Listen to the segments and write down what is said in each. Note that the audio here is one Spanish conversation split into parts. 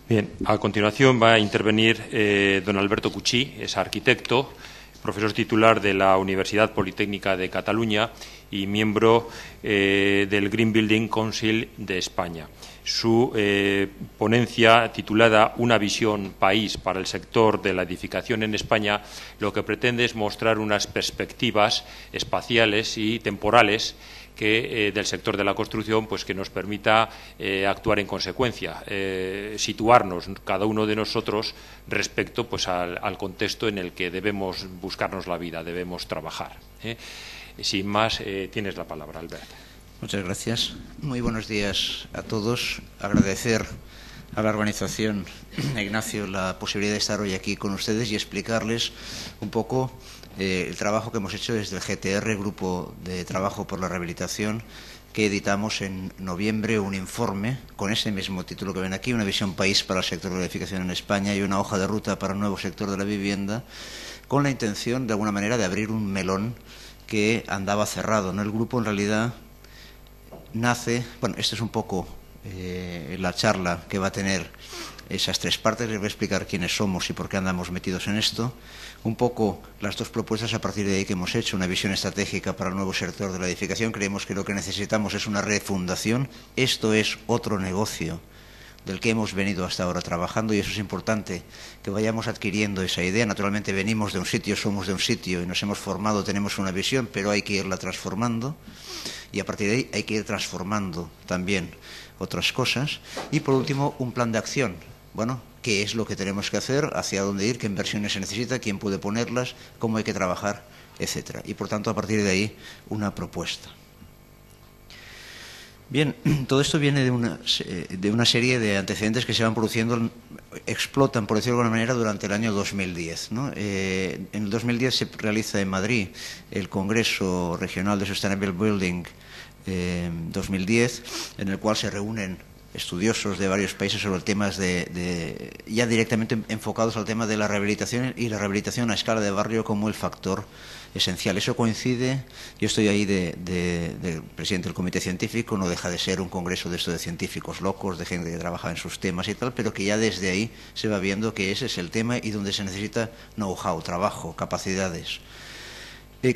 Bien, a continuación va a intervenir don Alberto Cuchí, es arquitecto, profesor titular de la Universidad Politécnica de Cataluña y miembro del Green Building Council de España. Su ponencia, titulada Una visión país para el sector de la edificación en España, lo que pretende es mostrar unas perspectivas espaciales y temporales del sector de la construcción, pues que nos permita actuar en consecuencia, situarnos cada uno de nosotros respecto pues al contexto en el que debemos buscarnos la vida, debemos trabajar. Sin más, tienes la palabra, Albert. Muchas gracias. Muy buenos días a todos. Agradecer a la organización, a Ignacio, la posibilidad de estar hoy aquí con ustedes y explicarles un poco el trabajo que hemos hecho desde el GTR, Grupo de Trabajo por la Rehabilitación, que editamos en noviembre un informe con ese mismo título que ven aquí, una visión país para el sector de la edificación en España y una hoja de ruta para el nuevo sector de la vivienda, con la intención, de alguna manera, de abrir un melón que andaba cerrado, ¿no? El grupo, en realidad, nace... Bueno, esta es un poco la charla que va a tener esas tres partes. Les voy a explicar quiénes somos y por qué andamos metidos en esto. Un poco las dos propuestas a partir de ahí que hemos hecho, una visión estratégica para el nuevo sector de la edificación. Creemos que lo que necesitamos es una refundación. Esto es otro negocio del que hemos venido hasta ahora trabajando y eso es importante, que vayamos adquiriendo esa idea. Naturalmente venimos de un sitio, somos de un sitio y nos hemos formado, tenemos una visión, pero hay que irla transformando y a partir de ahí hay que ir transformando también otras cosas. Y por último, un plan de acción. Bueno, ¿qué es lo que tenemos que hacer? ¿Hacia dónde ir? ¿Qué inversiones se necesita? ¿Quién puede ponerlas? ¿Cómo hay que trabajar? Etcétera. Y por tanto, a partir de ahí, una propuesta. Bien, todo esto viene de una serie de antecedentes que se van produciendo, explotan, por decirlo de alguna manera, durante el año 2010, ¿no? En el 2010 se realiza en Madrid el Congreso Regional de Sustainable Building 2010, en el cual se reúnen estudiosos de varios países sobre temas ya directamente enfocados al tema de la rehabilitación y la rehabilitación a escala de barrio como el factor esencial. Eso coincide, yo estoy ahí de presidente del comité científico, no deja de ser un congreso de esto de científicos locos, de gente que trabaja en sus temas y tal, pero que ya desde ahí se va viendo que ese es el tema y donde se necesita know-how, trabajo, capacidades.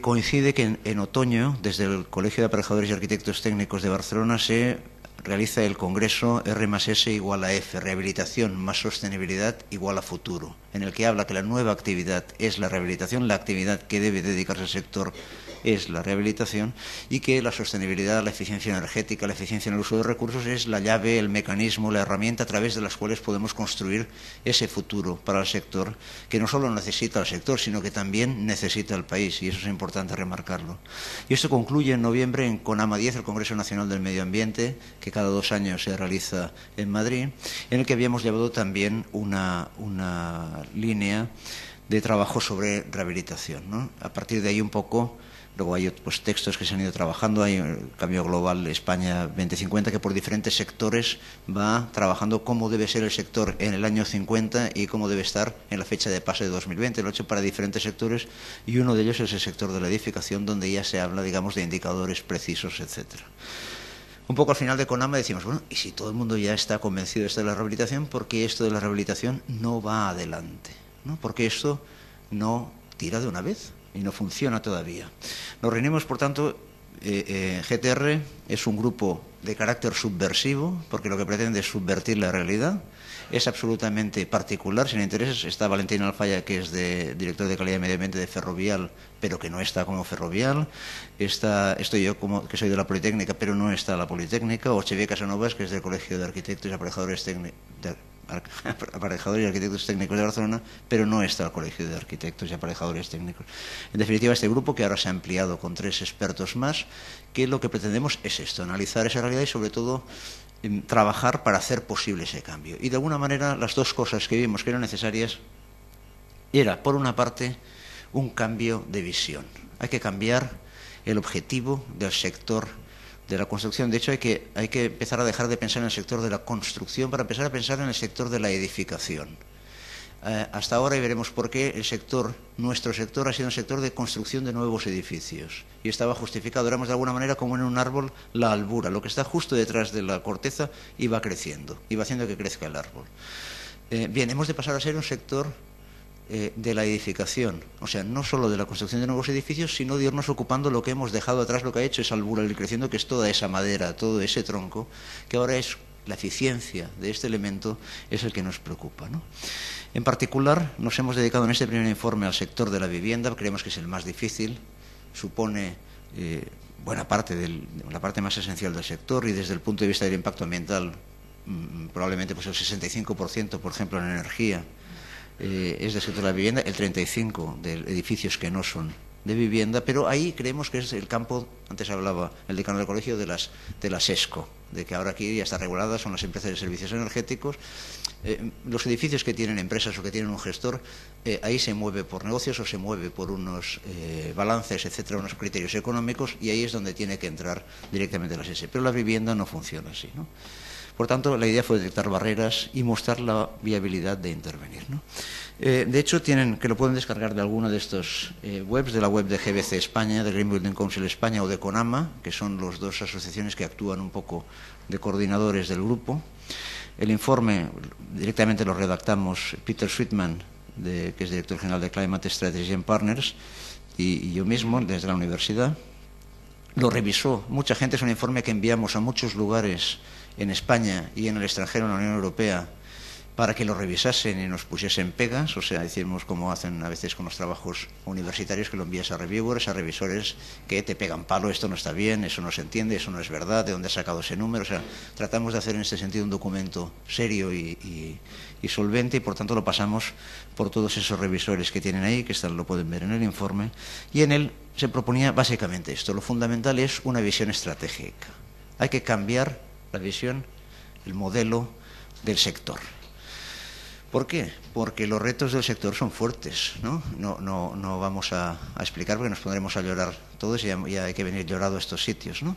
Coincide que en otoño, desde el Colegio de Aparejadores y Arquitectos Técnicos de Barcelona, se realiza el Congreso R+S igual a F, rehabilitación más sostenibilidad igual a futuro, en el que habla que la nueva actividad es la rehabilitación, la actividad que debe dedicarse al sector es la rehabilitación y que la sostenibilidad, la eficiencia energética, la eficiencia en el uso de recursos es la llave, el mecanismo, la herramienta a través de las cuales podemos construir ese futuro para el sector que no solo necesita el sector, sino que también necesita el país y eso es importante remarcarlo. Y esto concluye en noviembre en CONAMA 10, el Congreso Nacional del Medio Ambiente, que cada 2 años se realiza en Madrid, en el que habíamos llevado también una línea de trabajo sobre rehabilitación, ¿no? A partir de ahí un poco... Luego hay pues, textos que se han ido trabajando, hay el Cambio Global España 2050, que por diferentes sectores va trabajando cómo debe ser el sector en el año 50 y cómo debe estar en la fecha de paso de 2020. Lo he hecho para diferentes sectores y uno de ellos es el sector de la edificación, donde ya se habla, digamos, de indicadores precisos, etcétera. Un poco al final de CONAMA decimos, bueno, y si todo el mundo ya está convencido de esto de la rehabilitación, ¿por qué esto de la rehabilitación no va adelante? ¿No? Porque esto no tira de una vez y no funciona todavía. Nos reunimos, por tanto, GTR es un grupo de carácter subversivo, porque lo que pretende es subvertir la realidad. Es absolutamente particular, sin intereses. Está Valentín Alfaya, que es director de calidad y medio ambiente de Ferrovial, pero que no está como Ferrovial. Estoy yo, que soy de la Politécnica, pero no está la Politécnica. O Xavier Casanovas, que es del Colegio de Arquitectos y Aparejadores y Arquitectos Técnicos de Barcelona, pero no está el Colegio de Arquitectos y Aparejadores Técnicos. En definitiva, este grupo, que ahora se ha ampliado con 3 expertos más, que lo que pretendemos es esto, analizar esa realidad y sobre todo trabajar para hacer posible ese cambio. Y de alguna manera las dos cosas que vimos que eran necesarias era, por una parte, un cambio de visión. Hay que cambiar el objetivo del sector de la construcción. De hecho, hay que empezar a dejar de pensar en el sector de la construcción para empezar a pensar en el sector de la edificación. Hasta ahora, y veremos por qué, nuestro sector ha sido un sector de construcción de nuevos edificios. Y estaba justificado, éramos de alguna manera como en un árbol la albura, lo que está justo detrás de la corteza iba creciendo, iba haciendo que crezca el árbol. Bien, hemos de pasar a ser un sector de la edificación, o sea, no solo de la construcción de nuevos edificios, sino de irnos ocupando lo que hemos dejado atrás, lo que ha hecho esa albura ir creciendo, que es toda esa madera, todo ese tronco, que ahora es la eficiencia de este elemento, es el que nos preocupa, ¿no? En particular, nos hemos dedicado en este primer informe al sector de la vivienda, creemos que es el más difícil, supone buena parte la parte más esencial del sector, y desde el punto de vista del impacto ambiental, probablemente pues el 65%, por ejemplo, en energía, es del sector de la vivienda, el 35% de edificios que no son de vivienda, pero ahí creemos que es el campo, antes hablaba el decano del colegio, de las ESCO, de que ahora aquí ya está regulada, son las empresas de servicios energéticos. Los edificios que tienen empresas o que tienen un gestor, ahí se mueve por negocios o se mueve por unos balances, etcétera, unos criterios económicos, y ahí es donde tiene que entrar directamente las S. Pero la vivienda no funciona así, ¿no? Por tanto, la idea fue detectar barreras y mostrar la viabilidad de intervenir, ¿no? De hecho, que lo pueden descargar de alguna de estos webs, de la web de GBC España, de Green Building Council España o de CONAMA, que son las dos asociaciones que actúan un poco de coordinadores del grupo. El informe directamente lo redactamos Peter Sweetman, que es director general de Climate Strategy and Partners, y yo mismo desde la universidad. Lo revisó mucha gente, es un informe que enviamos a muchos lugares en España y en el extranjero, en la Unión Europea, para que lo revisasen y nos pusiesen pegas, o sea, decimos como hacen a veces con los trabajos universitarios, que lo envías a reviewers, a revisores que te pegan palo, esto no está bien, eso no se entiende, eso no es verdad, de dónde has sacado ese número. O sea, tratamos de hacer en este sentido un documento serio y solvente, y por tanto lo pasamos por todos esos revisores que tienen ahí, que lo pueden ver en el informe, y en él se proponía básicamente esto. Lo fundamental es una visión estratégica. Hay que cambiar la visión, el modelo del sector. ¿Por qué? Porque los retos del sector son fuertes, ¿no? No vamos a explicar, porque nos pondremos a llorar todos, y ya hay que venir llorado a estos sitios, ¿no?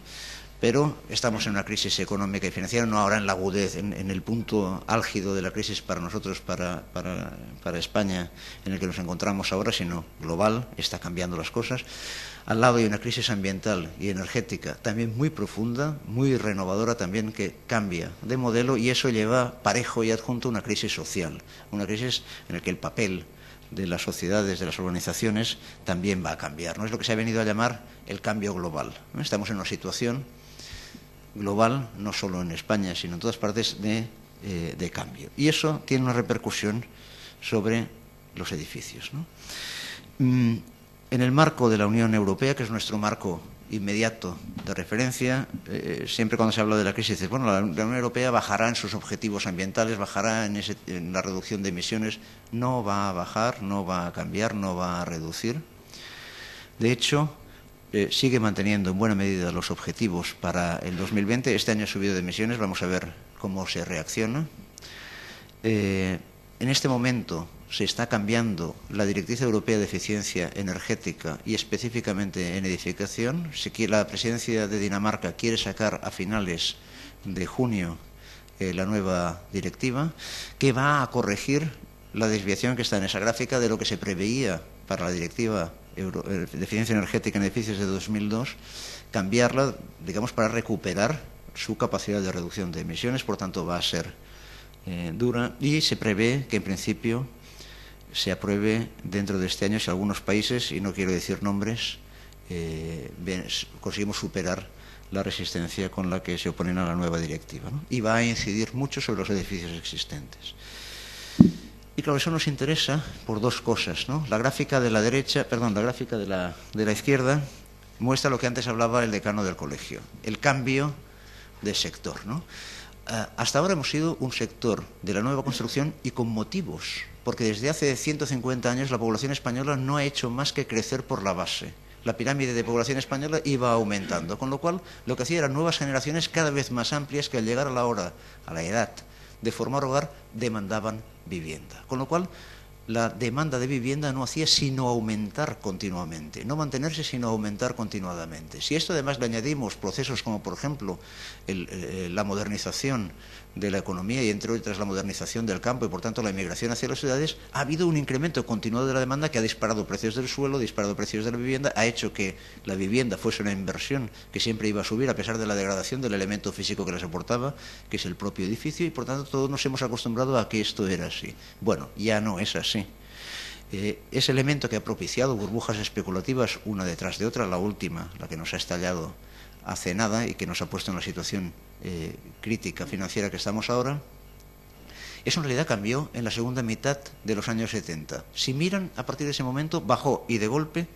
Pero estamos en una crisis económica y financiera, no ahora en la agudez, en el punto álgido de la crisis para nosotros, para España, en el que nos encontramos ahora, sino global, está cambiando las cosas. Al lado hay una crisis ambiental y energética también muy profunda, muy renovadora también, que cambia de modelo, y eso lleva parejo y adjunto una crisis social, una crisis en la que el papel de las sociedades, de las organizaciones, también va a cambiar, ¿no? Es lo que se ha venido a llamar el cambio global, ¿no? Estamos en una situación global, no solo en España, sino en todas partes, de cambio. Y eso tiene una repercusión sobre los edificios, ¿no? En el marco de la Unión Europea, que es nuestro marco inmediato de referencia, siempre cuando se habla de la crisis, dices, bueno, la Unión Europea bajará en sus objetivos ambientales, bajará en la reducción de emisiones. No va a bajar, no va a cambiar, no va a reducir. De hecho, sigue manteniendo en buena medida los objetivos para el 2020. Este año ha subido de emisiones, vamos a ver cómo se reacciona. En este momento se está cambiando la Directriz Europea de Eficiencia Energética, y específicamente en edificación. La presidencia de Dinamarca quiere sacar a finales de junio la nueva directiva, que va a corregir la desviación que está en esa gráfica de lo que se preveía para la Directiva de Eficiencia Energética en edificios de 2002, cambiarla, digamos, para recuperar su capacidad de reducción de emisiones. Por tanto, va a ser dura, y se prevé que en principio se apruebe dentro de este año, si algunos países, y no quiero decir nombres, conseguimos superar la resistencia con la que se oponen a la nueva directiva, ¿no? Y va a incidir mucho sobre los edificios existentes. Y claro, eso nos interesa por dos cosas, ¿no? La gráfica de la izquierda muestra lo que antes hablaba el decano del colegio, el cambio de sector, ¿no? Hasta ahora hemos sido un sector de la nueva construcción, y con motivos, porque desde hace 150 años la población española no ha hecho más que crecer por la base. La pirámide de población española iba aumentando, con lo cual lo que hacía eran nuevas generaciones cada vez más amplias, que al llegar a la edad de formar hogar, demandaban vivienda. Con lo cual la demanda de vivienda no hacía sino aumentar continuamente, no mantenerse sino aumentar continuadamente. Si a esto además le añadimos procesos como, por ejemplo, la modernización de la economía y, entre otras, la modernización del campo y, por tanto, la inmigración hacia las ciudades, ha habido un incremento continuado de la demanda que ha disparado precios del suelo, disparado precios de la vivienda, ha hecho que la vivienda fuese una inversión que siempre iba a subir a pesar de la degradación del elemento físico que la soportaba, que es el propio edificio, y, por tanto, todos nos hemos acostumbrado a que esto era así. Bueno, ya no es así. Ese elemento que ha propiciado burbujas especulativas una detrás de otra, la última, la que nos ha estallado hace nada y que nos ha puesto en la situación crítica financiera que estamos ahora, eso en realidad cambió en la segunda mitad de los años 70. Si miran, a partir de ese momento bajó y de golpe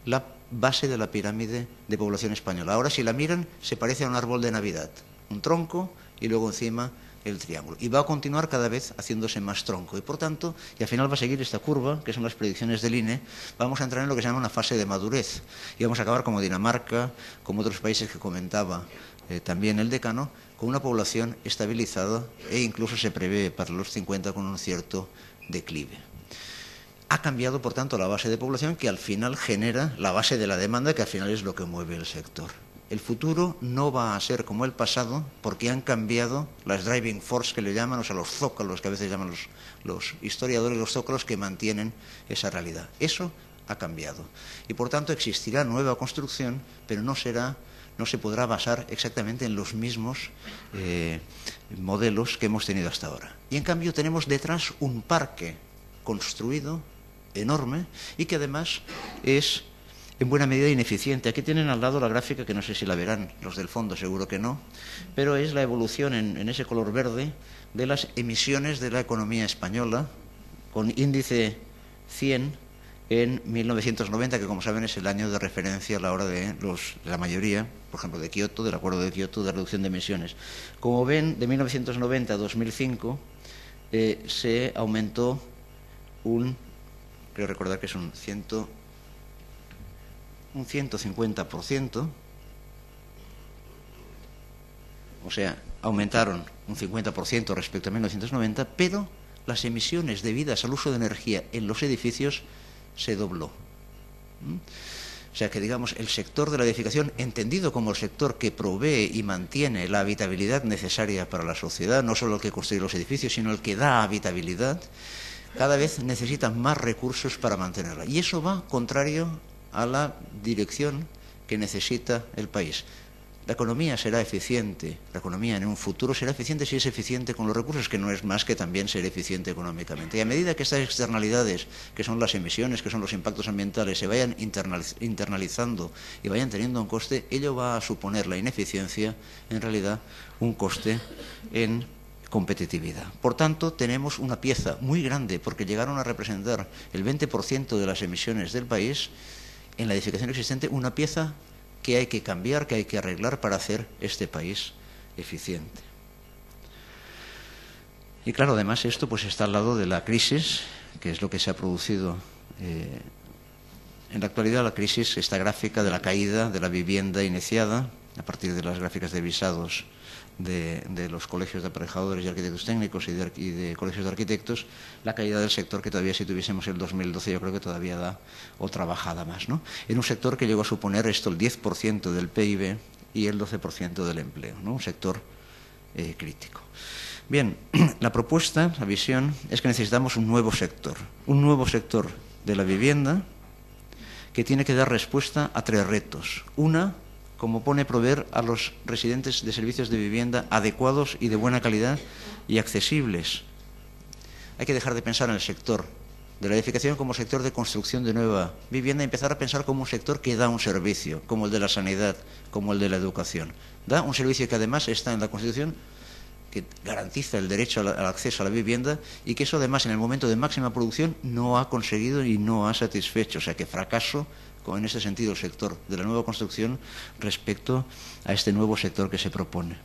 la base de la pirámide de población española. Ahora, si la miran, se parece a un árbol de Navidad, un tronco y luego encima el triángulo, y va a continuar cada vez haciéndose más tronco, y por tanto, y al final va a seguir esta curva, que son las predicciones del INE, vamos a entrar en lo que se llama una fase de madurez, y vamos a acabar como Dinamarca, como otros países que comentaba también el decano, con una población estabilizada e incluso se prevé para los 50 con un cierto declive. Ha cambiado, por tanto, la base de población, que al final genera la base de la demanda, que al final es lo que mueve el sector. El futuro no va a ser como el pasado, porque han cambiado las driving force que le llaman, o sea, los zócalos que a veces llaman los historiadores, los zócalos que mantienen esa realidad. Eso ha cambiado. Y por tanto existirá nueva construcción, pero no se podrá basar exactamente en los mismos modelos que hemos tenido hasta ahora. Y en cambio tenemos detrás un parque construido enorme y que además es en buena medida ineficiente. Aquí tienen al lado la gráfica, que no sé si la verán los del fondo, seguro que no, pero es la evolución en ese color verde de las emisiones de la economía española, con índice 100 en 1990, que como saben es el año de referencia a la hora de la mayoría, por ejemplo, de Kioto, del Acuerdo de Kioto de reducción de emisiones. Como ven, de 1990 a 2005 se aumentó creo recordar que es un 150%, o sea, aumentaron un 50% respecto a 1990, pero las emisiones debidas al uso de energía en los edificios se dobló. O sea que, digamos, el sector de la edificación, entendido como el sector que provee y mantiene la habitabilidad necesaria para la sociedad, no solo el que construye los edificios, sino el que da habitabilidad, cada vez necesita más recursos para mantenerla. Y eso va contrario a la dirección que necesita el país. La economía será eficiente, la economía en un futuro será eficiente si es eficiente con los recursos, que no es más que también ser eficiente económicamente. Y a medida que estas externalidades, que son las emisiones, que son los impactos ambientales, se vayan internalizando y vayan teniendo un coste, ello va a suponer la ineficiencia, en realidad, un coste en competitividad. Por tanto, tenemos una pieza muy grande, porque llegaron a representar el 20% de las emisiones del país, en la edificación existente, una pieza que hay que cambiar, que hay que arreglar para hacer este país eficiente. Y claro, además esto pues está al lado de la crisis, que es lo que se ha producido en la actualidad, la crisis, esta gráfica de la caída de la vivienda iniciada, a partir de las gráficas de visados de los colegios de aparejadores y arquitectos técnicos y de colegios de arquitectos, la caída del sector, que todavía, si tuviésemos el 2012, yo creo que todavía da otra bajada más, ¿no? En un sector que llegó a suponer esto el 10% del PIB y el 12% del empleo, ¿no? Un sector crítico. Bien, la propuesta, la visión, es que necesitamos un nuevo sector de la vivienda que tiene que dar respuesta a tres retos. Una, como pone, proveer a los residentes de servicios de vivienda adecuados y de buena calidad y accesibles. Hay que dejar de pensar en el sector de la edificación como sector de construcción de nueva vivienda y empezar a pensar como un sector que da un servicio, como el de la sanidad, como el de la educación. Da un servicio que además está en la Constitución, que garantiza el derecho al acceso a la vivienda, y que eso además en el momento de máxima producción no ha conseguido y no ha satisfecho. O sea que fracaso en ese sentido el sector de la nueva construcción respecto a este nuevo sector que se propone.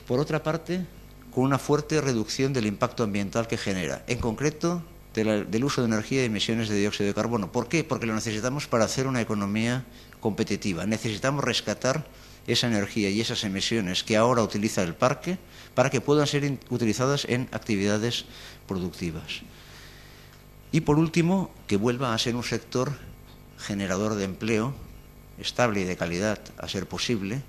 Por otra parte, con una fuerte reducción del impacto ambiental que genera, en concreto del uso de energía y emisiones de dióxido de carbono. ¿Por qué? Porque lo necesitamos para hacer una economía competitiva. Necesitamos rescatar esa energía y esas emisiones que ahora utiliza el parque para que puedan ser utilizadas en actividades productivas. Y por último, que vuelva a ser un sector generador de empleo estable y de calidad, a ser posible,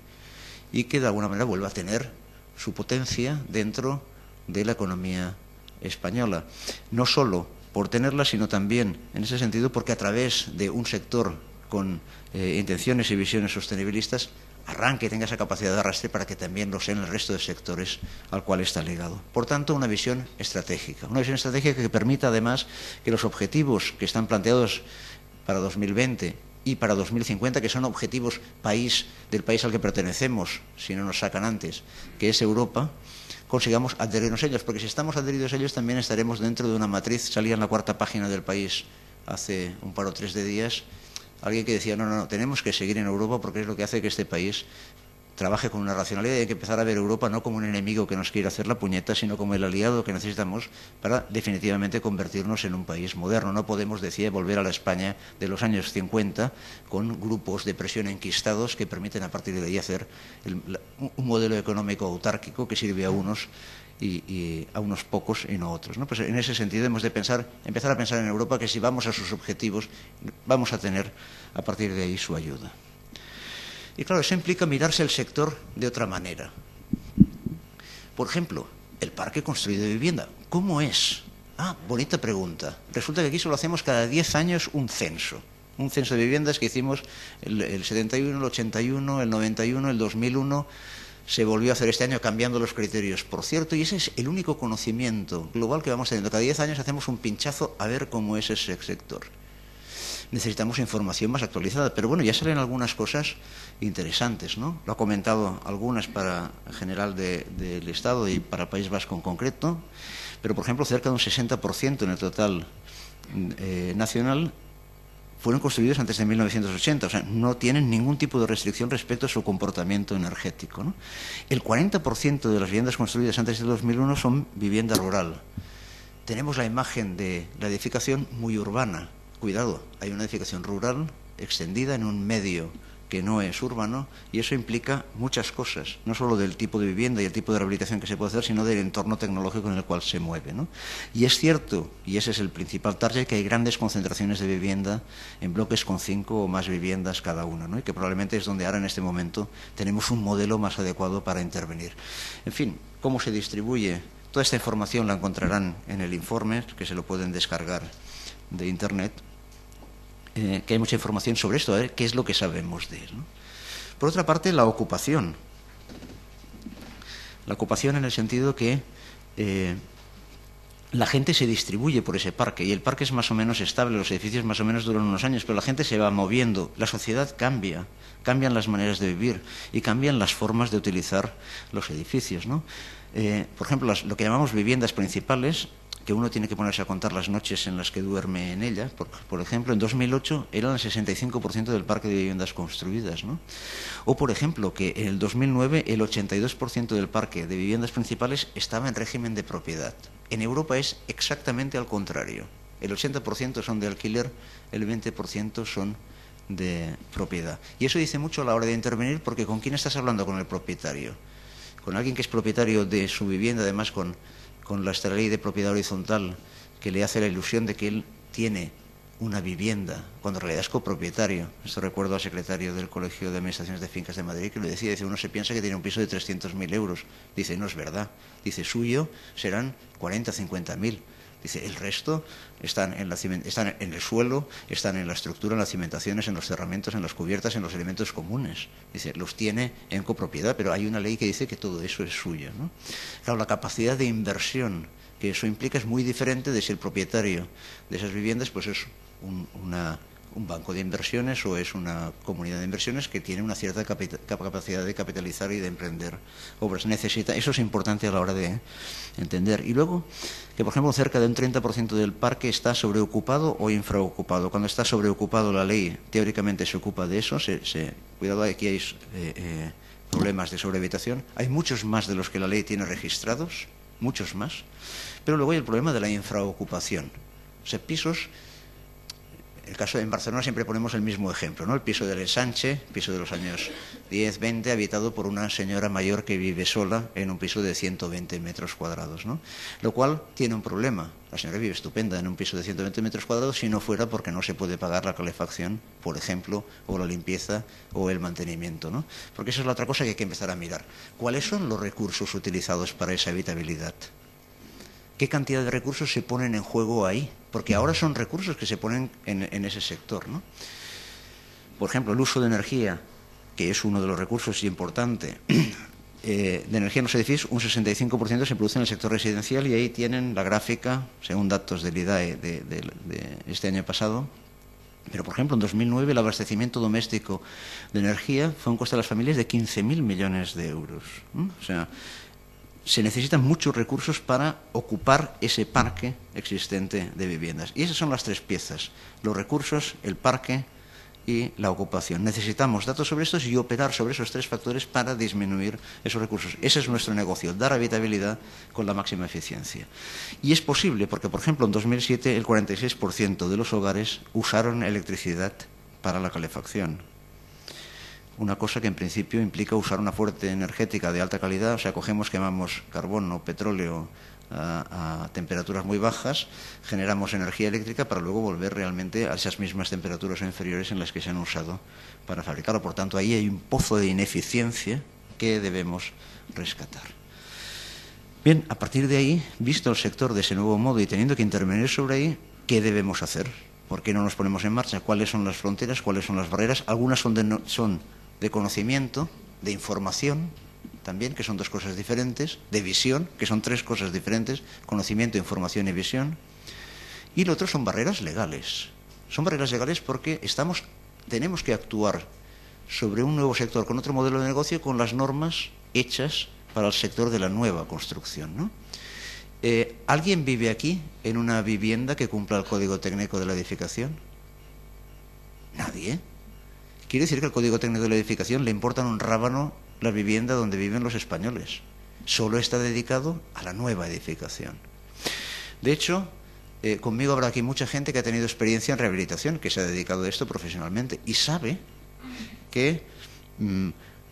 y que de alguna manera vuelva a tener su potencia dentro de la economía española. No solo por tenerla, sino también, en ese sentido, porque a través de un sector con intenciones y visiones sostenibilistas, arranque y tenga esa capacidad de arrastre para que también lo sea en el resto de sectores al cual está ligado. Por tanto, una visión estratégica que permita además que los objetivos que están planteados para 2020 y para 2050, que son objetivos del país al que pertenecemos, si no nos sacan antes, que es Europa, consigamos adherirnos a ellos, porque si estamos adheridos a ellos también estaremos dentro de una matriz. Salía en la 4ª página del País hace un par o 3 de días alguien que decía, no, tenemos que seguir en Europa porque es lo que hace que este país trabaje con una racionalidad, y hay que empezar a ver Europa no como un enemigo que nos quiere hacer la puñeta, sino como el aliado que necesitamos para definitivamente convertirnos en un país moderno. No podemos, decía, volver a la España de los años 50 con grupos de presión enquistados que permiten a partir de ahí hacer un modelo económico autárquico que sirve a unos y a unos pocos y no a otros, ¿no? Pues en ese sentido hemos de empezar a pensar en Europa, que si vamos a sus objetivos vamos a tener a partir de ahí su ayuda. Y claro, eso implica mirarse el sector de otra manera. Por ejemplo, el parque construido de vivienda. ¿Cómo es? Bonita pregunta. Resulta que aquí solo hacemos cada 10 años un censo. Un censo de viviendas que hicimos el 71, el 81, el 91, el 2001. Se volvió a hacer este año cambiando los criterios, por cierto, y ese es el único conocimiento global que vamos teniendo. Cada 10 años hacemos un pinchazo a ver cómo es ese sector. Necesitamos información más actualizada, pero bueno, ya salen algunas cosas interesantes, ¿no? Lo ha comentado algunas para el general del Estado y para el País Vasco en concreto, pero por ejemplo cerca de un 60% en el total nacional fueron construidos antes de 1980, o sea, no tienen ningún tipo de restricción respecto a su comportamiento energético, ¿no? El 40% de las viviendas construidas antes de 2001 son vivienda rural. Tenemos la imagen de la edificación muy urbana. Cuidado, hay una edificación rural extendida en un medio que no es urbano, y eso implica muchas cosas, no solo del tipo de vivienda y el tipo de rehabilitación que se puede hacer, sino del entorno tecnológico en el cual se mueve, ¿no? Y es cierto, y ese es el principal target, que hay grandes concentraciones de vivienda en bloques con 5 o más viviendas cada uno, ¿no? Y que probablemente es donde ahora en este momento tenemos un modelo más adecuado para intervenir. En fin, ¿cómo se distribuye? Toda esta información la encontrarán en el informe, que se lo pueden descargar de Internet. Que hay mucha información sobre esto, a ver qué es lo que sabemos de él, ¿no? Por otra parte, la ocupación. La ocupación en el sentido que la gente se distribuye por ese parque, y el parque es más o menos estable, los edificios más o menos duran unos años, pero la gente se va moviendo, la sociedad cambia, cambian las maneras de vivir y cambian las formas de utilizar los edificios, ¿no? Por ejemplo, lo que llamamos viviendas principales, que uno tiene que ponerse a contar las noches en las que duerme en ella. Por ejemplo, en 2008 eran el 65% del parque de viviendas construidas, ¿no? O, por ejemplo, que en el 2009 el 82% del parque de viviendas principales estaba en régimen de propiedad. En Europa es exactamente al contrario. El 80% son de alquiler, el 20% son de propiedad. Y eso dice mucho a la hora de intervenir, porque ¿con quién estás hablando? Con el propietario. Con alguien que es propietario de su vivienda, además con la ley de propiedad horizontal, que le hace la ilusión de que él tiene una vivienda, cuando en realidad es copropietario. Esto recuerdo al secretario del Colegio de Administraciones de Fincas de Madrid, que lo decía, dice, uno se piensa que tiene un piso de 300.000 euros. Dice, no es verdad. Dice, suyo serán 40, 50.000. Dice, el resto están en el suelo, están en la estructura, en las cimentaciones, en los cerramientos, en las cubiertas, en los elementos comunes. Dice, los tiene en copropiedad, pero hay una ley que dice que todo eso es suyo, ¿no? Claro, la capacidad de inversión que eso implica es muy diferente de si el propietario de esas viviendas pues es un banco de inversiones o es una comunidad de inversiones que tiene una cierta capacidad de capitalizar y de emprender obras. Eso es importante a la hora de entender. Y luego, que por ejemplo cerca de un 30% del parque está sobreocupado o infraocupado. Cuando está sobreocupado, la ley teóricamente se ocupa de eso. Cuidado, aquí hay problemas de sobrehabitación. Hay muchos más de los que la ley tiene registrados, muchos más. Pero luego hay el problema de la infraocupación. O sea, pisos el caso en Barcelona siempre ponemos el mismo ejemplo, ¿no? El piso del Ensanche, piso de los años 10, 20, habitado por una señora mayor que vive sola en un piso de 120 metros cuadrados, ¿no? Lo cual tiene un problema. La señora vive estupenda en un piso de 120 metros cuadrados si no fuera porque no se puede pagar la calefacción, por ejemplo, o la limpieza o el mantenimiento, ¿no? Porque esa es la otra cosa que hay que empezar a mirar. ¿Cuáles son los recursos utilizados para esa habitabilidad? ¿Qué cantidad de recursos se ponen en juego ahí? Porque ahora son recursos que se ponen en ese sector, ¿no? Por ejemplo, el uso de energía, que es uno de los recursos importantes de energía en los edificios, un 65% se produce en el sector residencial y ahí tienen la gráfica, según datos del IDAE de este año pasado. Pero, por ejemplo, en 2009 el abastecimiento doméstico de energía fue un coste a las familias de 15.000 millones de euros, ¿no? O sea, se necesitan muchos recursos para ocupar ese parque existente de viviendas. Y esas son las tres piezas: los recursos, el parque y la ocupación. Necesitamos datos sobre estos y operar sobre esos tres factores para disminuir esos recursos. Ese es nuestro negocio, dar habitabilidad con la máxima eficiencia. Y es posible porque, por ejemplo, en 2007 el 46% de los hogares usaron electricidad para la calefacción. Una cosa que en principio implica usar una fuente energética de alta calidad, o sea, quemamos carbón o petróleo a temperaturas muy bajas, generamos energía eléctrica para luego volver realmente a esas mismas temperaturas o inferiores en las que se han usado para fabricarlo. Por tanto, ahí hay un pozo de ineficiencia que debemos rescatar. Bien, a partir de ahí, visto el sector de ese nuevo modo y teniendo que intervenir sobre ahí, ¿qué debemos hacer? ¿Por qué no nos ponemos en marcha? ¿Cuáles son las fronteras? ¿Cuáles son las barreras? Algunas son de conocimiento, de información, también, que son dos cosas diferentes, de visión, que son tres cosas diferentes: conocimiento, información y visión. Y lo otro son barreras legales. Son barreras legales porque tenemos que actuar sobre un nuevo sector con otro modelo de negocio con las normas hechas para el sector de la nueva construcción, ¿no? ¿Alguien vive aquí en una vivienda que cumpla el código técnico de la edificación? Nadie. Quiere decir que el Código Técnico de la Edificación le importa un rábano la vivienda donde viven los españoles. Solo está dedicado a la nueva edificación. De hecho, conmigo habrá aquí mucha gente que ha tenido experiencia en rehabilitación, que se ha dedicado a esto profesionalmente y sabe que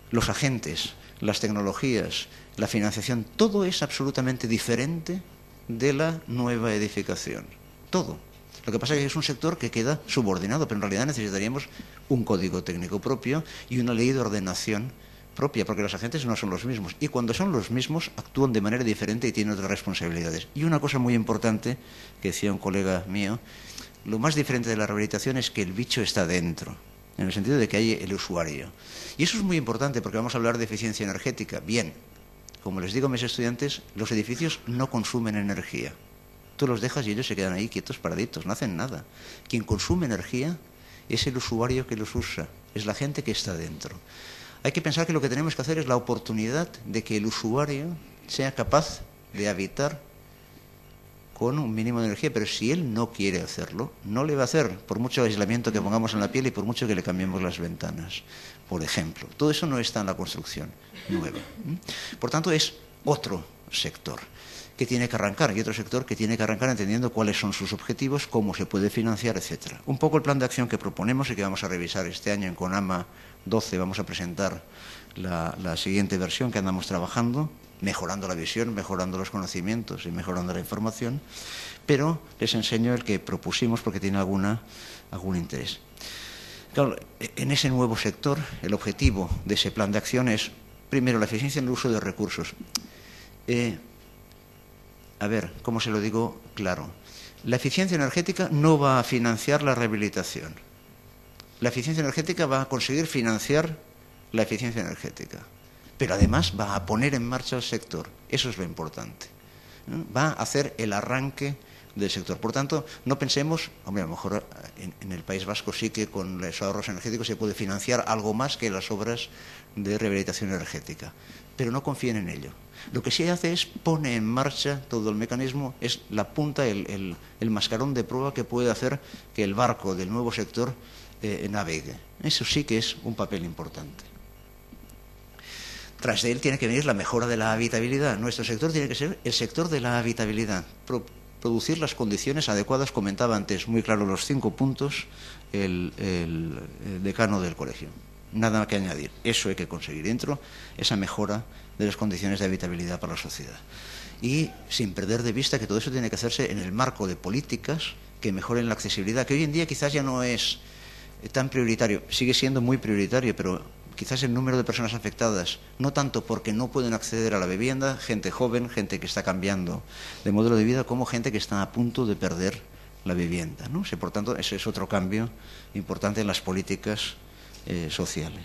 los agentes, las tecnologías, la financiación, todo es absolutamente diferente de la nueva edificación. Todo. Lo que pasa es que es un sector que queda subordinado, pero en realidad necesitaríamos un código técnico propio y una ley de ordenación propia, porque los agentes no son los mismos. Y cuando son los mismos, actúan de manera diferente y tienen otras responsabilidades. Y una cosa muy importante, que decía un colega mío, lo más diferente de la rehabilitación es que el bicho está dentro, en el sentido de que hay el usuario. Y eso es muy importante porque vamos a hablar de eficiencia energética. Bien, como les digo a mis estudiantes, los edificios no consumen energía. Tú los dejas y ellos se quedan ahí quietos, paraditos, no hacen nada. Quien consume energía es el usuario que los usa, es la gente que está dentro. Hay que pensar que lo que tenemos que hacer es la oportunidad de que el usuario sea capaz de habitar con un mínimo de energía, pero si él no quiere hacerlo, no le va a hacer, por mucho aislamiento que pongamos en la piel y por mucho que le cambiemos las ventanas, por ejemplo. Todo eso no está en la construcción nueva. Por tanto, es otro sector que tiene que arrancar y otro sector que tiene que arrancar entendiendo cuáles son sus objetivos, cómo se puede financiar, etcétera. Un poco el plan de acción que proponemos y que vamos a revisar este año en CONAMA 12, vamos a presentar la siguiente versión que andamos trabajando, mejorando la visión, mejorando los conocimientos y mejorando la información, pero les enseño el que propusimos porque tiene algún interés. Claro, en ese nuevo sector, el objetivo de ese plan de acción es, primero, la eficiencia en el uso de recursos. A ver, ¿cómo se lo digo? Claro. La eficiencia energética no va a financiar la rehabilitación. La eficiencia energética va a conseguir financiar la eficiencia energética. Pero además va a poner en marcha el sector. Eso es lo importante, ¿no? Va a hacer el arranque del sector. Por tanto, no pensemos, hombre, a lo mejor en el País Vasco sí que con los ahorros energéticos se puede financiar algo más que las obras de rehabilitación energética. Pero no confíen en ello. Lo que sí hace es pone en marcha todo el mecanismo, es la punta, el mascarón de prueba que puede hacer que el barco del nuevo sector navegue. Eso sí que es un papel importante. Tras de él tiene que venir la mejora de la habitabilidad. Nuestro sector tiene que ser el sector de la habitabilidad. producir las condiciones adecuadas. Comentaba antes muy claro los 5 puntos el decano del colegio. Nada que añadir. Eso hay que conseguir dentro, esa mejora de las condiciones de habitabilidad para la sociedad. Y sin perder de vista que todo eso tiene que hacerse en el marco de políticas que mejoren la accesibilidad, que hoy en día quizás ya no es tan prioritario, sigue siendo muy prioritario, pero quizás el número de personas afectadas, no tanto porque no pueden acceder a la vivienda, gente joven, gente que está cambiando de modelo de vida, como gente que está a punto de perder la vivienda, ¿no? Por tanto, ese es otro cambio importante en las políticas sociales.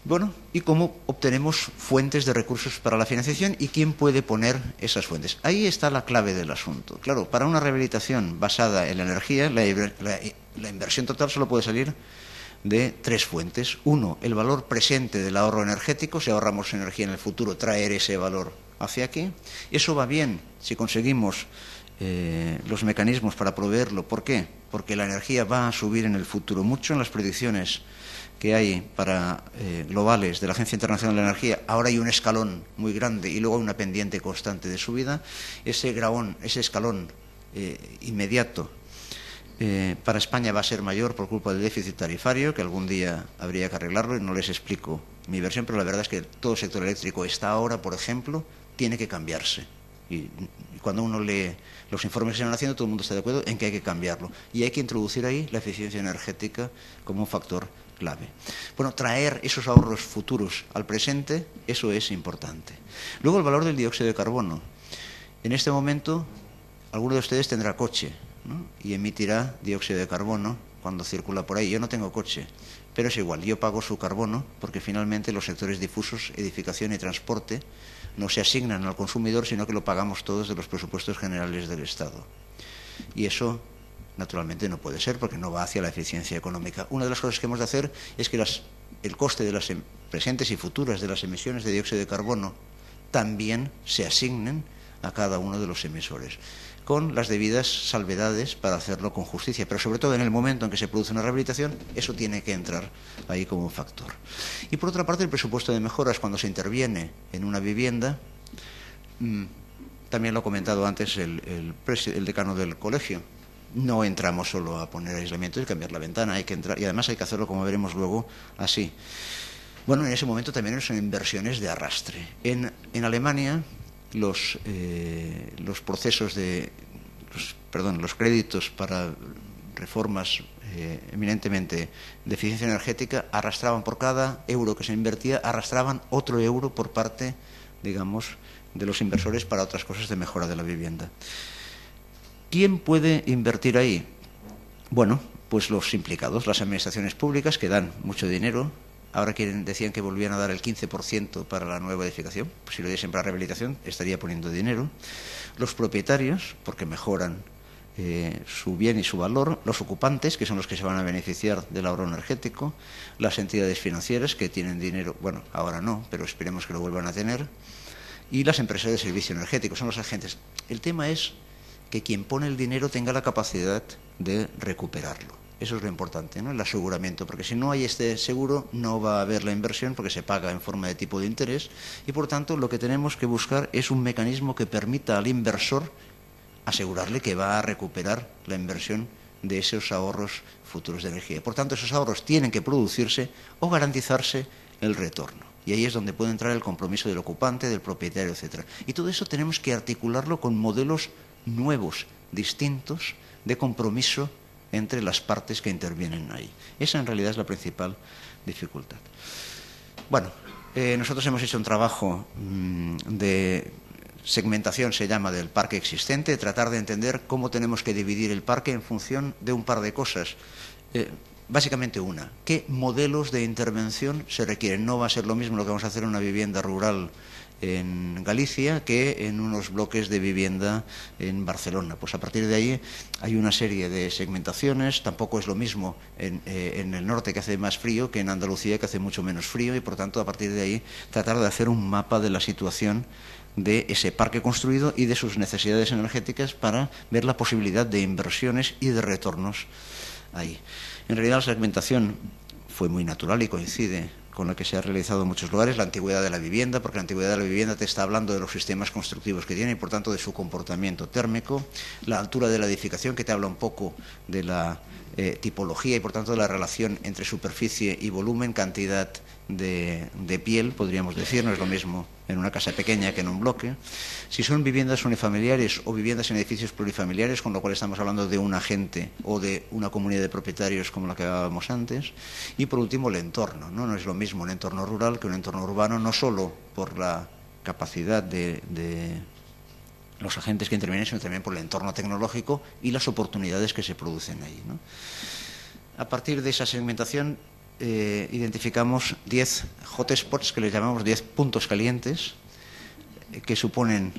Bueno, ¿y cómo obtenemos fuentes de recursos para la financiación y quién puede poner esas fuentes? Ahí está la clave del asunto. Claro, para una rehabilitación basada en la energía, la inversión total solo puede salir de 3 fuentes. 1, el valor presente del ahorro energético. Si ahorramos energía en el futuro, traer ese valor hacia aquí. Eso va bien si conseguimos los mecanismos para proveerlo. ¿Por qué? Porque la energía va a subir en el futuro mucho. En las predicciones que hay para globales de la Agencia Internacional de la Energía, ahora hay un escalón muy grande y luego hay una pendiente constante de subida. Ese escalón inmediato para España va a ser mayor por culpa del déficit tarifario, que algún día habría que arreglarlo, y no les explico mi versión, pero la verdad es que todo el sector eléctrico está ahora, por ejemplo, tiene que cambiarse. Y cuando uno lee los informes que se van haciendo, todo el mundo está de acuerdo en que hay que cambiarlo. Y hay que introducir ahí la eficiencia energética como un factor clave. Bueno, traer esos ahorros futuros al presente, eso es importante. Luego, el valor del dióxido de carbono. En este momento, alguno de ustedes tendrá coche, ¿no? Y emitirá dióxido de carbono cuando circula por ahí. Yo no tengo coche, pero es igual, yo pago su carbono porque finalmente los sectores difusos, edificación y transporte, no se asignan al consumidor, sino que lo pagamos todos de los presupuestos generales del Estado. Y eso, naturalmente, no puede ser porque no va hacia la eficiencia económica. Una de las cosas que hemos de hacer es que el coste de las presentes y futuras de las emisiones de dióxido de carbono también se asignen a cada uno de los emisores, con las debidas salvedades para hacerlo con justicia. Pero sobre todo en el momento en que se produce una rehabilitación, eso tiene que entrar ahí como un factor. Y por otra parte, el presupuesto de mejoras cuando se interviene en una vivienda, también lo ha comentado antes el decano del colegio. No entramos solo a poner aislamiento y cambiar la ventana, hay que entrar, y además hay que hacerlo, como veremos luego, así. Bueno, en ese momento también son inversiones de arrastre. En Alemania, los créditos para reformas eminentemente de eficiencia energética arrastraban, por cada euro que se invertía, arrastraban otro euro por parte, digamos, de los inversores para otras cosas de mejora de la vivienda. ¿Quién puede invertir ahí? Bueno, pues los implicados, las administraciones públicas, que dan mucho dinero. Ahora decían que volvían a dar el 15% para la nueva edificación. Pues si lo diesen para rehabilitación, estaría poniendo dinero. Los propietarios, porque mejoran su bien y su valor. Los ocupantes, que son los que se van a beneficiar del ahorro energético. Las entidades financieras, que tienen dinero, bueno, ahora no, pero esperemos que lo vuelvan a tener. Y las empresas de servicio energético, son los agentes. El tema es que quien pone el dinero tenga la capacidad de recuperarlo. Eso es lo importante, ¿no? El aseguramiento, porque si no hay este seguro no va a haber la inversión porque se paga en forma de tipo de interés y, por tanto, lo que tenemos que buscar es un mecanismo que permita al inversor asegurarle que va a recuperar la inversión de esos ahorros futuros de energía. Por tanto, esos ahorros tienen que producirse o garantizarse el retorno. Y ahí es donde puede entrar el compromiso del ocupante, del propietario, etcétera. Y todo eso tenemos que articularlo con modelos nuevos, distintos, de compromiso entre las partes que intervienen ahí. Esa en realidad es la principal dificultad. Bueno, nosotros hemos hecho un trabajo de segmentación, se llama, del parque existente, tratar de entender cómo tenemos que dividir el parque en función de un par de cosas. Básicamente una, ¿qué modelos de intervención se requieren? No va a ser lo mismo lo que vamos a hacer en una vivienda rural en Galicia que en unos bloques de vivienda en Barcelona. Pues a partir de ahí hay una serie de segmentaciones. Tampoco es lo mismo en el norte, que hace más frío, que en Andalucía, que hace mucho menos frío, y por tanto a partir de ahí tratar de hacer un mapa de la situación de ese parque construido y de sus necesidades energéticas para ver la posibilidad de inversiones y de retornos ahí. En realidad la segmentación fue muy natural y coincide con la que se ha realizado en muchos lugares, la antigüedad de la vivienda, porque la antigüedad de la vivienda te está hablando de los sistemas constructivos que tiene y, por tanto, de su comportamiento térmico, la altura de la edificación, que te habla un poco de la tipología y, por tanto, de la relación entre superficie y volumen, cantidad de piel, podríamos decir. No es lo mismo en una casa pequeña que en un bloque. Si son viviendas unifamiliares o viviendas en edificios plurifamiliares, con lo cual estamos hablando de un agente o de una comunidad de propietarios como la que hablábamos antes. Y, por último, el entorno, ¿no? No es lo mismo un entorno rural que un entorno urbano, no solo por la capacidad de los agentes que intervienen, sino también por el entorno tecnológico y las oportunidades que se producen ahí, ¿no? A partir de esa segmentación identificamos 10 hotspots, que les llamamos 10 puntos calientes, que suponen,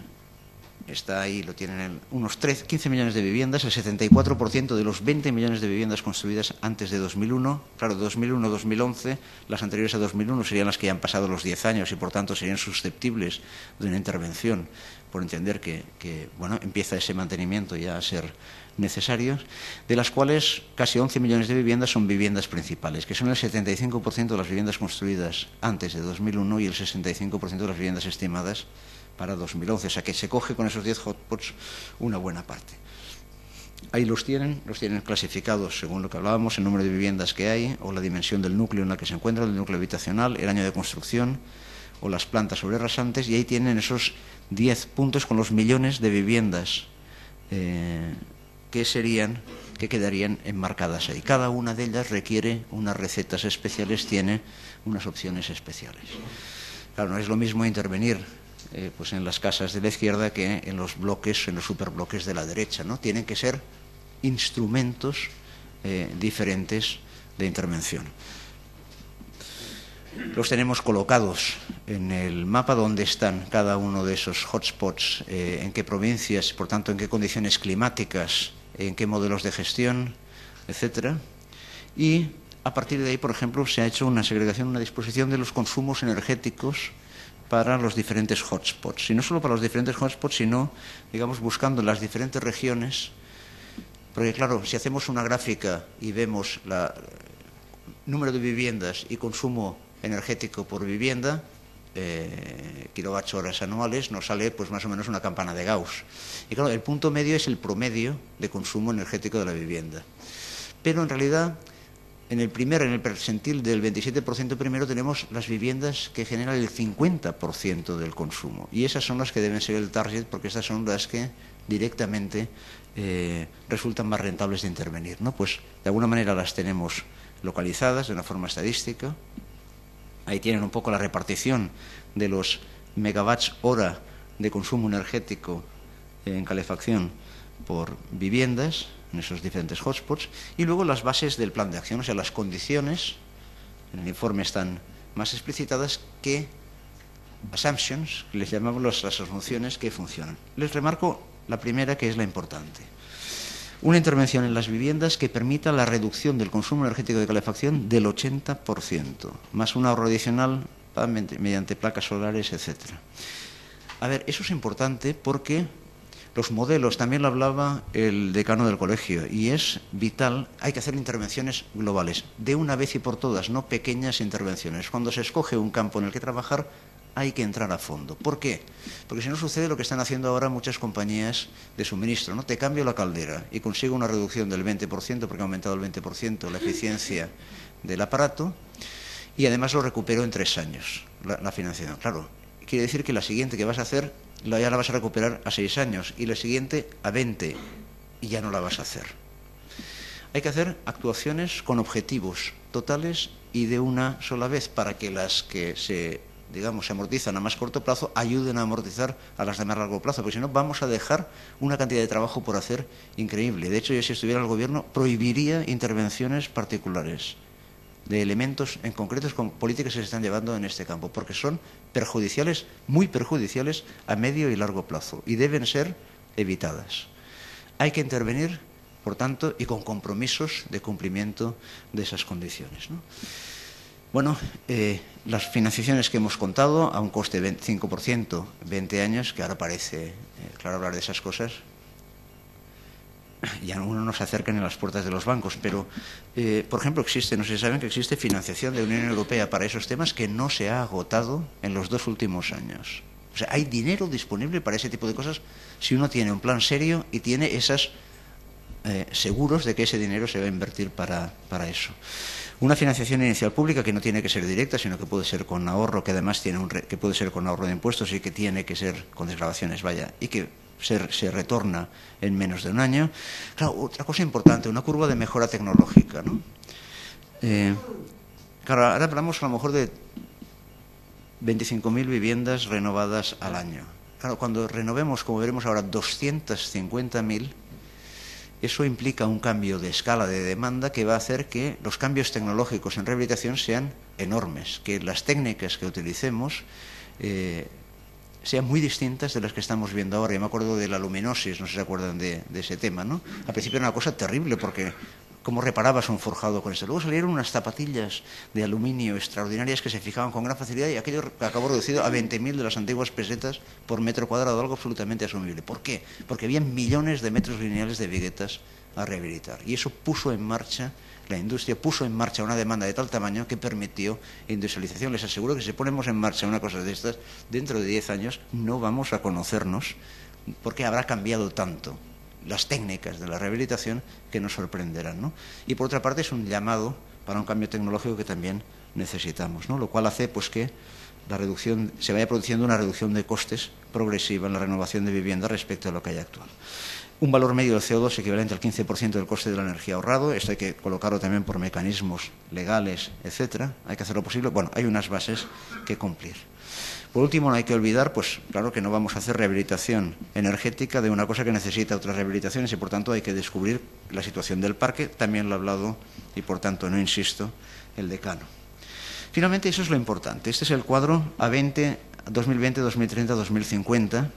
está ahí, lo tienen, unos 15 millones de viviendas, el 74% de los 20 millones de viviendas construidas antes de 2001. Claro, 2001 2011, las anteriores a 2001 serían las que ya han pasado los 10 años y, por tanto, serían susceptibles de una intervención, por entender que bueno, empieza ese mantenimiento ya a ser necesario, de las cuales casi 11 millones de viviendas son viviendas principales, que son el 75% de las viviendas construidas antes de 2001 y el 65% de las viviendas estimadas para 2011. O sea que se coge con esos 10 hotspots una buena parte. Ahí los tienen clasificados según lo que hablábamos, el número de viviendas que hay, o la dimensión del núcleo en la que se encuentra, el núcleo habitacional, el año de construcción, o las plantas sobrerasantes, y ahí tienen esos 10 puntos con los millones de viviendas que quedarían enmarcadas ahí. Cada una de ellas requiere unas recetas especiales, tiene unas opciones especiales. Claro, no es lo mismo intervenir pues en las casas de la izquierda que en los bloques, en los superbloques de la derecha, ¿no? Tienen que ser instrumentos diferentes de intervención. Los tenemos colocados en el mapa donde están cada uno de esos hotspots, en qué provincias, por tanto, en qué condiciones climáticas, en qué modelos de gestión, etcétera. Y a partir de ahí, por ejemplo, se ha hecho una segregación, una disposición de los consumos energéticos para los diferentes hotspots. Y no solo para los diferentes hotspots, sino, digamos, buscando las diferentes regiones. Porque, claro, si hacemos una gráfica y vemos el número de viviendas y consumo energético por vivienda, kilowatt horas anuales, nos sale pues más o menos una campana de Gauss. Y claro, el punto medio es el promedio de consumo energético de la vivienda. Pero en realidad, en el percentil del 27% primero, tenemos las viviendas que generan el 50% del consumo. Y esas son las que deben ser el target, porque estas son las que directamente resultan más rentables de intervenir, ¿no? Pues de alguna manera las tenemos localizadas de una forma estadística. Ahí tienen un poco la repartición de los megawatts hora de consumo energético en calefacción por viviendas en esos diferentes hotspots, y luego las bases del plan de acción, o sea, las condiciones en el informe están más explicitadas que assumptions, que les llamamos las asunciones que funcionan. Les remarco la primera, que es la importante. Una intervención en las viviendas que permita la reducción del consumo energético de calefacción del 80%, más un ahorro adicional mediante placas solares, etc. A ver, eso es importante porque los modelos, también lo hablaba el decano del colegio, y es vital, hay que hacer intervenciones globales, de una vez y por todas, no pequeñas intervenciones. Cuando se escoge un campo en el que trabajar, hay que entrar a fondo. ¿Por qué? Porque si no sucede lo que están haciendo ahora muchas compañías de suministro, ¿no? Te cambio la caldera y consigo una reducción del 20%, porque ha aumentado el 20% la eficiencia del aparato, y además lo recupero en 3 años, la financiación. Claro, quiere decir que la siguiente que vas a hacer ya la vas a recuperar a 6 años y la siguiente a 20, y ya no la vas a hacer. Hay que hacer actuaciones con objetivos totales y de una sola vez, para que las que se amortizan a más corto plazo ayuden a amortizar a las de más largo plazo, porque si no vamos a dejar una cantidad de trabajo por hacer increíble. De hecho, yo, si estuviera el gobierno, prohibiría intervenciones particulares de elementos en concretos con políticas que se están llevando en este campo, porque son perjudiciales, muy perjudiciales a medio y largo plazo, y deben ser evitadas. Hay que intervenir, por tanto, y con compromisos de cumplimiento de esas condiciones, ¿no? Bueno, las financiaciones que hemos contado a un coste de 25%, 20 años, que ahora parece claro hablar de esas cosas. y algunos no se acercan a las puertas de los bancos, pero, por ejemplo, no sé si saben que existe financiación de la Unión Europea para esos temas que no se ha agotado en los 2 últimos años. O sea, hay dinero disponible para ese tipo de cosas si uno tiene un plan serio y tiene esas seguros de que ese dinero se va a invertir para eso. Una financiación inicial pública que no tiene que ser directa, sino que puede ser con ahorro, que además que puede ser con ahorro de impuestos y que tiene que ser con desgravaciones, y que se retorna en menos de un año. Claro, otra cosa importante, una curva de mejora tecnológica, ¿no? Claro, ahora hablamos a lo mejor de 25.000 viviendas renovadas al año. Claro, cuando renovemos, como veremos ahora, 250.000, eso implica un cambio de escala de demanda que va a hacer que los cambios tecnológicos en rehabilitación sean enormes, que las técnicas que utilicemos sean muy distintas de las que estamos viendo ahora. Yo me acuerdo de la luminosis, no sé si se acuerdan de ese tema, ¿no? Al principio era una cosa terrible porque ¿cómo reparabas un forjado con eso? Luego salieron unas zapatillas de aluminio extraordinarias que se fijaban con gran facilidad y aquello acabó reducido a 20.000 de las antiguas pesetas por metro cuadrado, algo absolutamente asumible. ¿Por qué? Porque había millones de metros lineales de viguetas a rehabilitar. Y eso puso en marcha, la industria puso en marcha una demanda de tal tamaño que permitió industrialización. Les aseguro que si ponemos en marcha una cosa de estas, dentro de 10 años no vamos a conocernos porque habrá cambiado tanto las técnicas de la rehabilitación que nos sorprenderán, ¿no? Y por otra parte es un llamado para un cambio tecnológico que también necesitamos, ¿no? Lo cual hace pues que se vaya produciendo una reducción de costes progresiva en la renovación de vivienda respecto a lo que hay actual. Un valor medio del CO2 equivalente al 15% del coste de la energía ahorrado. Esto hay que colocarlo también por mecanismos legales, etcétera. Hay que hacer lo posible. Bueno, hay unas bases que cumplir. Por último, no hay que olvidar, pues claro que no vamos a hacer rehabilitación energética de una cosa que necesita otras rehabilitaciones y por tanto hay que descubrir la situación del parque. También lo ha hablado y por tanto no insisto el decano. Finalmente, eso es lo importante. Este es el cuadro a 2020, 2030, 2050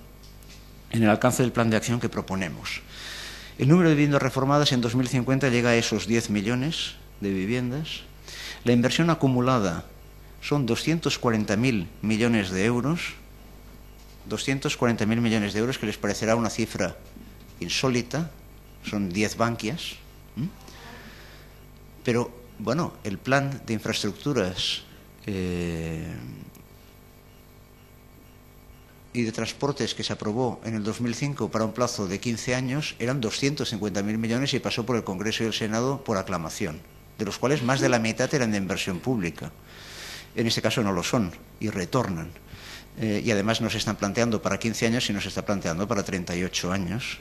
en el alcance del plan de acción que proponemos. El número de viviendas reformadas en 2050 llega a esos 10 millones de viviendas. La inversión acumulada son 240.000 millones de euros. 240.000 millones de euros, que les parecerá una cifra insólita. Son 10 Bankias. Pero, bueno, el plan de infraestructuras y de transportes que se aprobó en el 2005 para un plazo de 15 años eran 250.000 millones y pasó por el Congreso y el Senado por aclamación, de los cuales más de la mitad eran de inversión pública. En este caso no lo son y retornan. Y además no se están planteando para 15 años, sino se está planteando para 38 años.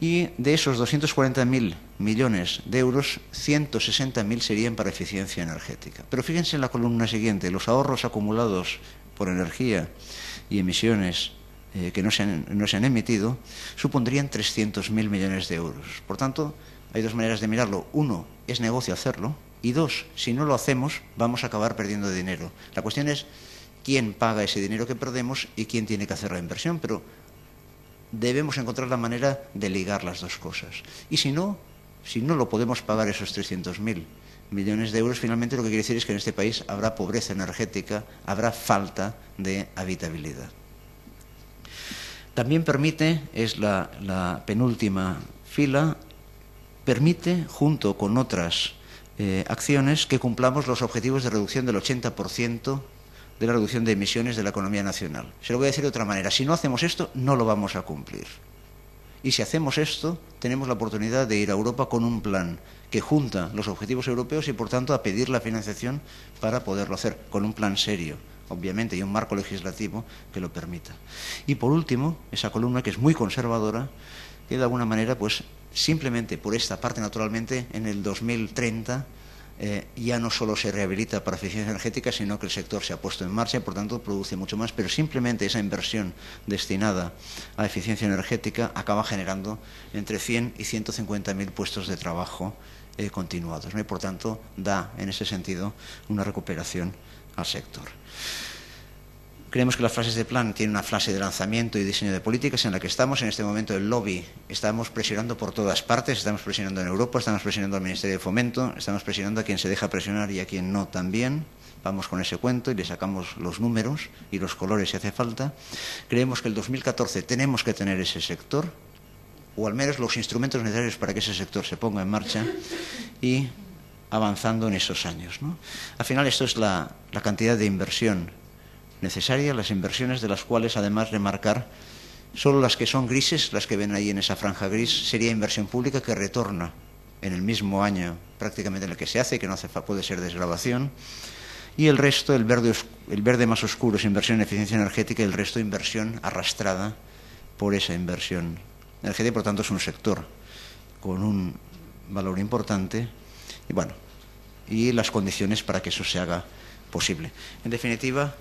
Y de esos 240.000 millones de euros, 160.000 serían para eficiencia energética. Pero fíjense en la columna siguiente, los ahorros acumulados por energía y emisiones que no se han emitido supondrían 300.000 millones de euros. Por tanto, hay dos maneras de mirarlo. Uno, es negocio hacerlo. Y dos, si no lo hacemos, vamos a acabar perdiendo dinero. La cuestión es quién paga ese dinero que perdemos y quién tiene que hacer la inversión, pero debemos encontrar la manera de ligar las dos cosas. Y si no lo podemos pagar esos 300.000 millones de euros, finalmente lo que quiere decir es que en este país habrá pobreza energética, habrá falta de habitabilidad. También permite, es la penúltima fila, permite, junto con otras acciones, que cumplamos los objetivos de reducción del 80% de la reducción de emisiones de la economía nacional. Se lo voy a decir de otra manera. Si no hacemos esto, no lo vamos a cumplir. Y si hacemos esto, tenemos la oportunidad de ir a Europa con un plan que junta los objetivos europeos y, por tanto, a pedir la financiación para poderlo hacer, con un plan serio, obviamente, y un marco legislativo que lo permita. Y, por último, esa columna que es muy conservadora, que de alguna manera, pues, simplemente por esta parte, naturalmente, en el 2030 ya no solo se rehabilita para eficiencia energética, sino que el sector se ha puesto en marcha y, por tanto, produce mucho más. Pero simplemente esa inversión destinada a eficiencia energética acaba generando entre 100 y 150.000 puestos de trabajo continuados, ¿no? Y, por tanto, da, en ese sentido, una recuperación al sector. Creemos que las fases de plan tienen una fase de lanzamiento y diseño de políticas en la que estamos. En este momento el lobby estamos presionando por todas partes, estamos presionando en Europa, estamos presionando al Ministerio de Fomento, estamos presionando a quien se deja presionar y a quien no también. Vamos con ese cuento y le sacamos los números y los colores si hace falta. Creemos que el 2014 tenemos que tener ese sector o al menos los instrumentos necesarios para que ese sector se ponga en marcha y avanzando en esos años, ¿no? Al final esto es la cantidad de inversión necesaria, las inversiones de las cuales además remarcar solo las que son grises, las que ven ahí en esa franja gris, sería inversión pública que retorna en el mismo año prácticamente en el que se hace, que no puede ser desgravación, y el resto, el verde más oscuro es inversión en eficiencia energética y el resto inversión arrastrada por esa inversión energética, y por tanto es un sector con un valor importante y bueno, y las condiciones para que eso se haga posible. En definitiva,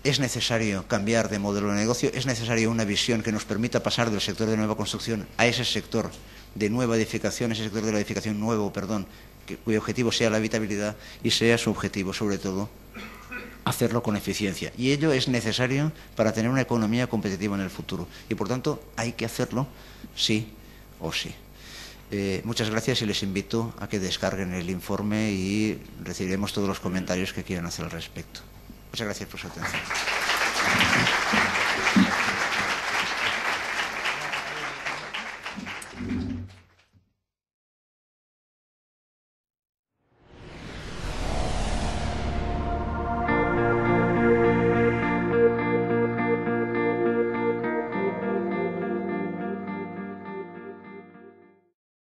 es necesario cambiar de modelo de negocio, es necesaria una visión que nos permita pasar del sector de nueva construcción a ese sector de nueva edificación, ese sector de la edificación nuevo, cuyo objetivo sea la habitabilidad y sea su objetivo, sobre todo, hacerlo con eficiencia. Y ello es necesario para tener una economía competitiva en el futuro. Y, por tanto, hay que hacerlo sí o sí. Muchas gracias y les invito a que descarguen el informe y recibiremos todos los comentarios que quieran hacer al respecto. Muchas gracias por su atención.